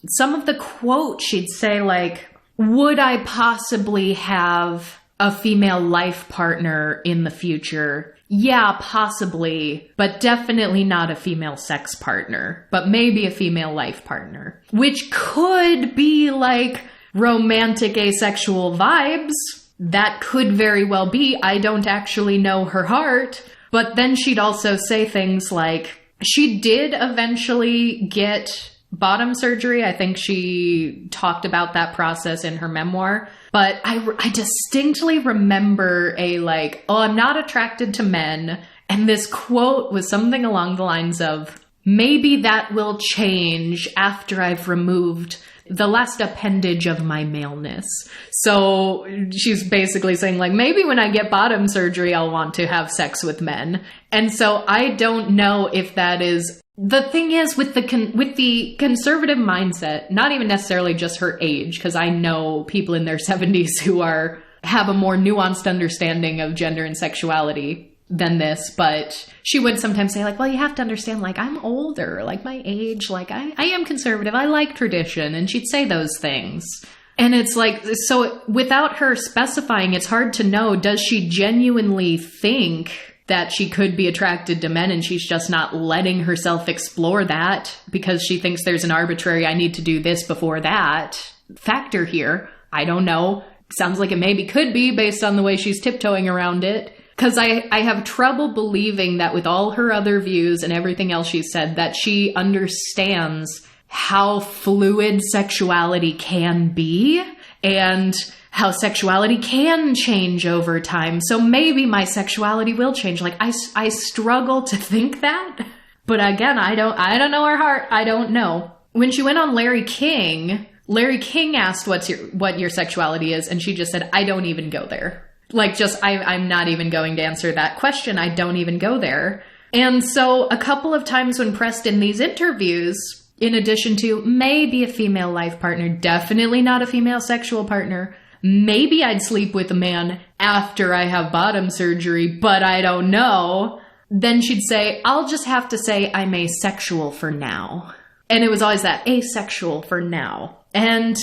some of the quotes she'd say like, would I possibly have a female life partner in the future? Yeah, possibly, but definitely not a female sex partner, but maybe a female life partner, which could be like romantic asexual vibes. That could very well be. I don't actually know her heart. But then she'd also say things like, she did eventually get bottom surgery. I think she talked about that process in her memoir. But I distinctly remember a like, oh, I'm not attracted to men And this quote was something along the lines of, maybe that will change after I've removed the last appendage of my maleness. So she's basically saying, like, maybe when I get bottom surgery, I'll want to have sex with men. And so I don't know if that is... The thing is, with the conservative mindset, not even necessarily just her age, because I know people in their 70s who have a more nuanced understanding of gender and sexuality than this, but she would sometimes say, like, well, you have to understand, like, I'm older, like, my age, like, I am conservative, I like tradition, and she'd say those things. And it's like, so without her specifying, it's hard to know, does she genuinely think that she could be attracted to men and she's just not letting herself explore that because she thinks there's an arbitrary, I need to do this before that factor here? I don't know. Sounds like it maybe could be based on the way she's tiptoeing around it. Because I have trouble believing that with all her other views and everything else she said, that she understands how fluid sexuality can be and how sexuality can change over time. So maybe my sexuality will change. Like, I struggle to think that. But again, I don't know her heart. I don't know. When she went on Larry King asked what your sexuality is, and she just said, I don't even go there. Like, just, I'm not even going to answer that question. I don't even go there. And so a couple of times when pressed in these interviews, in addition to maybe a female life partner, definitely not a female sexual partner, maybe I'd sleep with a man after I have bottom surgery, but I don't know. Then she'd say, I'll just have to say I'm asexual for now. And it was always that, asexual for now. And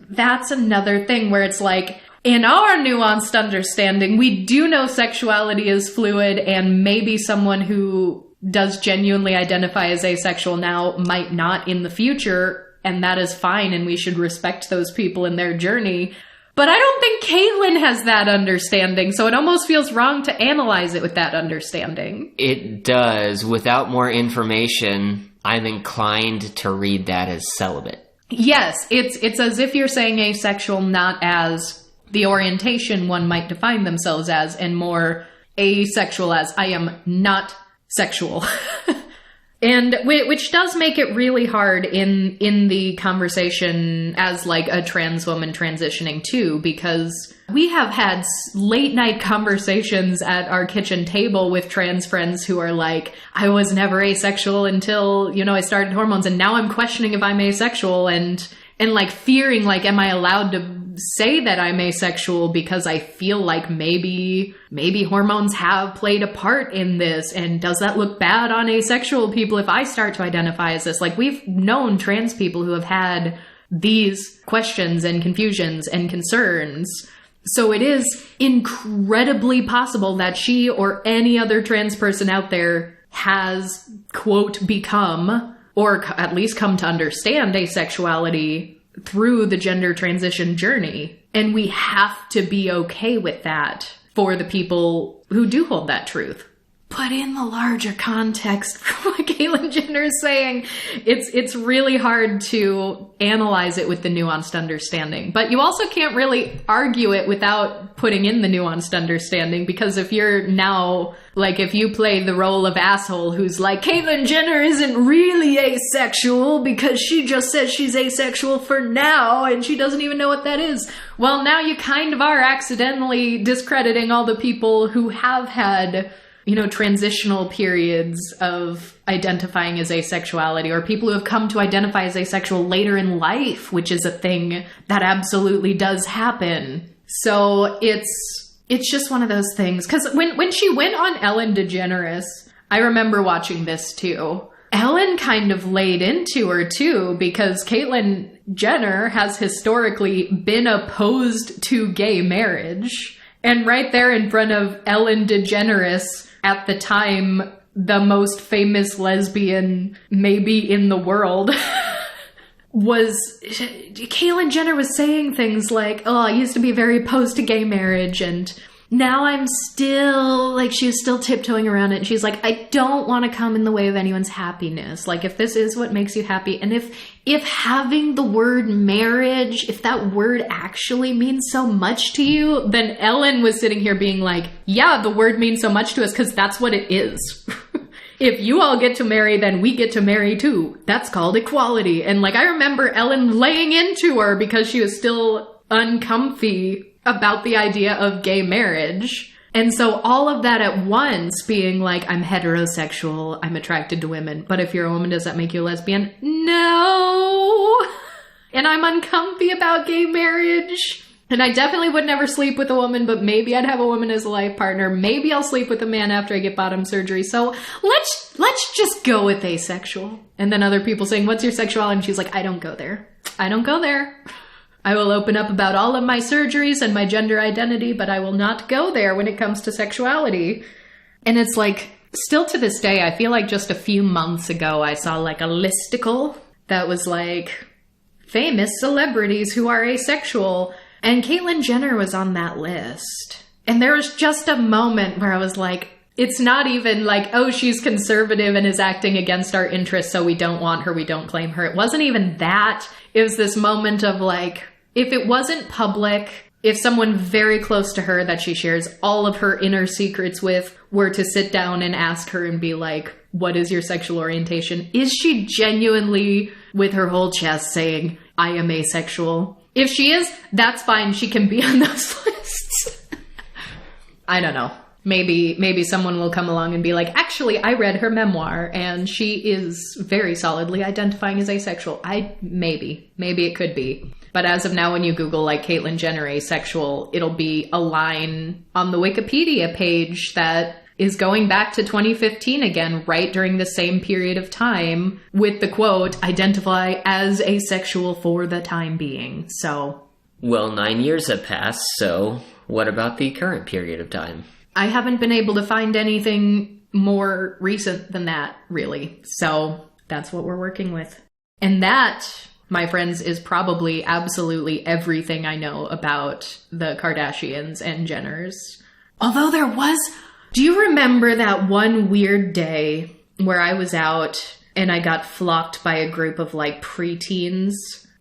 that's another thing where it's like, in our nuanced understanding, we do know sexuality is fluid, and maybe someone who does genuinely identify as asexual now might not in the future, and that is fine, and we should respect those people in their journey. But I don't think Caitlyn has that understanding, so it almost feels wrong to analyze it with that understanding. It does. Without more information, I'm inclined to read that as celibate. Yes, it's as if you're saying asexual, not as the orientation one might define themselves as, and more asexual as I am not sexual. And which does make it really hard in the conversation as like a trans woman transitioning too, because we have had late night conversations at our kitchen table with trans friends who are like, I was never asexual until, I started hormones, and now I'm questioning if I'm asexual and like fearing, like, am I allowed to say that I'm asexual because I feel like maybe hormones have played a part in this, and does that look bad on asexual people if I start to identify as this? Like, we've known trans people who have had these questions and confusions and concerns. So it is incredibly possible that she or any other trans person out there has, quote, become, or at least come to understand asexuality through the gender transition journey. And we have to be okay with that for the people who do hold that truth. But in the larger context, from what Caitlyn Jenner is saying, it's really hard to analyze it with the nuanced understanding. But you also can't really argue it without putting in the nuanced understanding, because if you're now, like, if you play the role of asshole who's like, Caitlyn Jenner isn't really asexual because she just says she's asexual for now and she doesn't even know what that is. Well, now you kind of are accidentally discrediting all the people who have had, transitional periods of identifying as asexuality, or people who have come to identify as asexual later in life, which is a thing that absolutely does happen. So it's just one of those things. Because when she went on Ellen DeGeneres, I remember watching this too. Ellen kind of laid into her too, because Caitlyn Jenner has historically been opposed to gay marriage. And right there in front of Ellen DeGeneres, at the time, the most famous lesbian maybe in the world, Caitlyn Jenner was saying things like, oh, I used to be very opposed to gay marriage, and now I'm still, like, she was still tiptoeing around it. And she's like, I don't want to come in the way of anyone's happiness. Like, if this is what makes you happy, and if having the word marriage, if that word actually means so much to you, then Ellen was sitting here being like, yeah, the word means so much to us because that's what it is. If you all get to marry, then we get to marry too. That's called equality. And like, I remember Ellen laying into her because she was still uncomfy about the idea of gay marriage. And so all of that at once being like, I'm heterosexual, I'm attracted to women, but if you're a woman, does that make you a lesbian? No! And I'm uncomfy about gay marriage. And I definitely would never sleep with a woman, but maybe I'd have a woman as a life partner. Maybe I'll sleep with a man after I get bottom surgery. So let's just go with asexual. And then other people saying, what's your sexuality? And she's like, I don't go there. I don't go there. I will open up about all of my surgeries and my gender identity, but I will not go there when it comes to sexuality. And it's like, still to this day, I feel like just a few months ago, I saw like a listicle that was like famous celebrities who are asexual. And Caitlyn-Jenner was on that list. And there was just a moment where I was like, it's not even like, oh, she's conservative and is acting against our interests, so we don't want her, we don't claim her. It wasn't even that. It was this moment of like, if it wasn't public, if someone very close to her that she shares all of her inner secrets with were to sit down and ask her and be like, what is your sexual orientation? Is she genuinely with her whole chest saying, I am asexual? If she is, that's fine. She can be on those lists. I don't know. Maybe someone will come along and be like, actually, I read her memoir and she is very solidly identifying as asexual. Maybe it could be. But as of now, when you Google like Caitlyn Jenner asexual, it'll be a line on the Wikipedia page that is going back to 2015 again, right during the same period of time with the quote, identify as asexual for the time being. So. Well, 9 years have passed, so what about the current period of time? I haven't been able to find anything more recent than that, really. So that's what we're working with. And that, my friends, is probably absolutely everything I know about the Kardashians and Jenners. Although there was... Do you remember that one weird day where I was out and I got flocked by a group of like preteens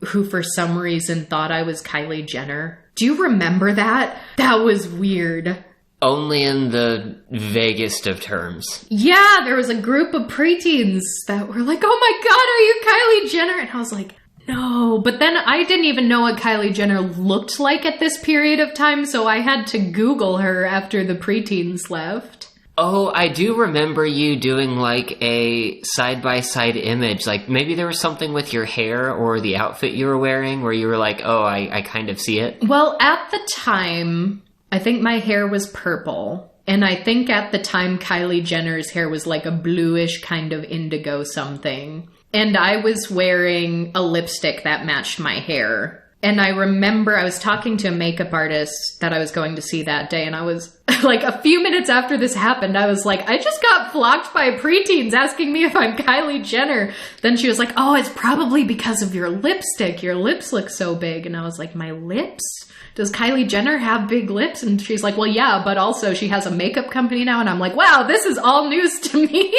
who for some reason thought I was Kylie Jenner? Do you remember that? That was weird. Only in the vaguest of terms. Yeah, there was a group of preteens that were like, oh my God, are you Kylie Jenner? And I was like, no. But then I didn't even know what Kylie Jenner looked like at this period of time, so I had to Google her after the preteens left. Oh, I do remember you doing like a side-by-side image. Like maybe there was something with your hair or the outfit you were wearing where you were like, oh, I kind of see it. Well, at the time, I think my hair was purple. And I think at the time Kylie Jenner's hair was like a bluish kind of indigo something. And I was wearing a lipstick that matched my hair. And I remember I was talking to a makeup artist that I was going to see that day. And I was like, a few minutes after this happened, I was like, I just got flocked by preteens asking me if I'm Kylie Jenner. Then she was like, oh, it's probably because of your lipstick. Your lips look so big. And I was like, my lips? Does Kylie Jenner have big lips? And she's like, well, yeah, but also she has a makeup company now. And I'm like, wow, this is all news to me.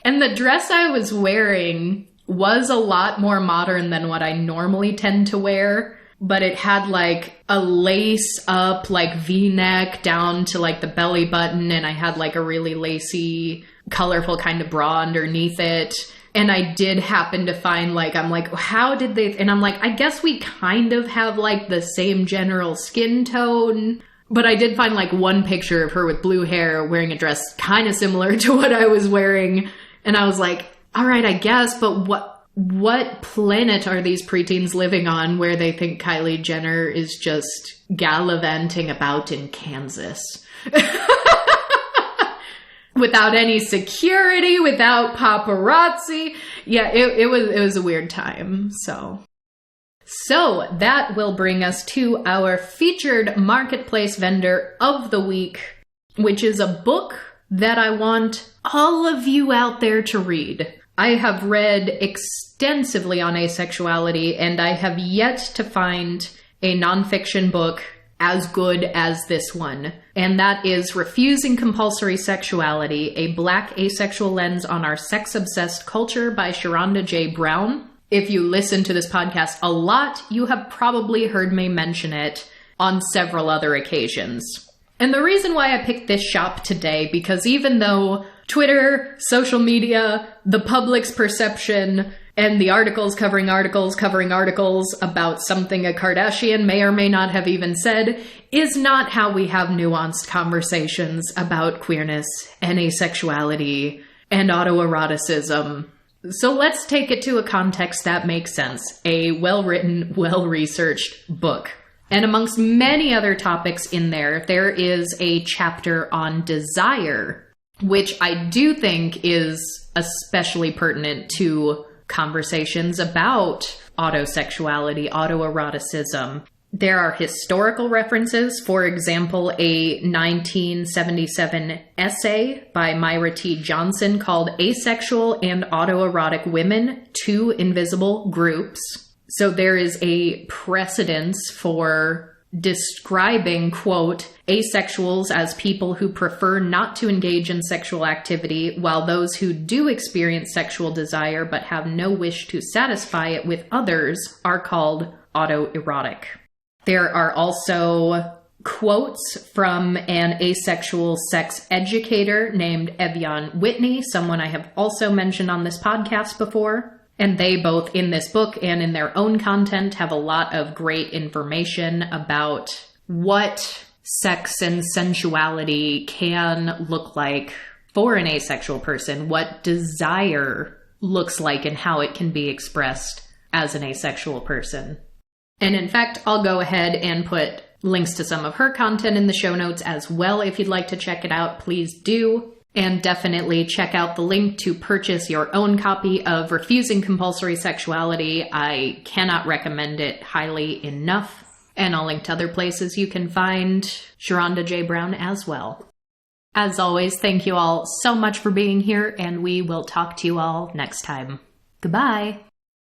And the dress I was wearing was a lot more modern than what I normally tend to wear, but it had like a lace up, like V-neck down to like the belly button, and I had like a really lacy, colorful kind of bra underneath it. And I did happen to find like, I'm like, how did they, and I'm like, I guess we kind of have like the same general skin tone. But I did find like one picture of her with blue hair wearing a dress kind of similar to what I was wearing. And I was like, all right, I guess, but what planet are these preteens living on where they think Kylie Jenner is just gallivanting about in Kansas? Without any security, without paparazzi. Yeah, it was a weird time, so that will bring us to our featured marketplace vendor of the week, which is a book that I want all of you out there to read. I have read extensively on asexuality, and I have yet to find a nonfiction book as good as this one. And that is Refusing Compulsory Sexuality, a Black Asexual Lens on Our Sex-Obsessed Culture by Sherronda J Brown. If you listen to this podcast a lot, you have probably heard me mention it on several other occasions. And the reason why I picked this shop today, because even though Twitter, social media, the public's perception, and the articles covering articles about something a Kardashian may or may not have even said is not how we have nuanced conversations about queerness and asexuality and autoeroticism. So let's take it to a context that makes sense. A well-written, well-researched book. And amongst many other topics in there, there is a chapter on desire, which I do think is especially pertinent to conversations about autosexuality, autoeroticism. There are historical references, for example, a 1977 essay by Myra T. Johnson called Asexual and Autoerotic Women, Two Invisible Groups. So there is a precedence for describing, quote, asexuals as people who prefer not to engage in sexual activity, while those who do experience sexual desire but have no wish to satisfy it with others are called autoerotic. There are also quotes from an asexual sex educator named Evian Whitney, someone I have also mentioned on this podcast before. And they both, in this book and in their own content, have a lot of great information about what sex and sensuality can look like for an asexual person, what desire looks like and how it can be expressed as an asexual person. And in fact, I'll go ahead and put links to some of her content in the show notes as well. If you'd like to check it out, please do. And definitely check out the link to purchase your own copy of Refusing Compulsory Sexuality. I cannot recommend it highly enough. And I'll link to other places you can find Sherronda J Brown as well. As always, thank you all so much for being here, and we will talk to you all next time. Goodbye!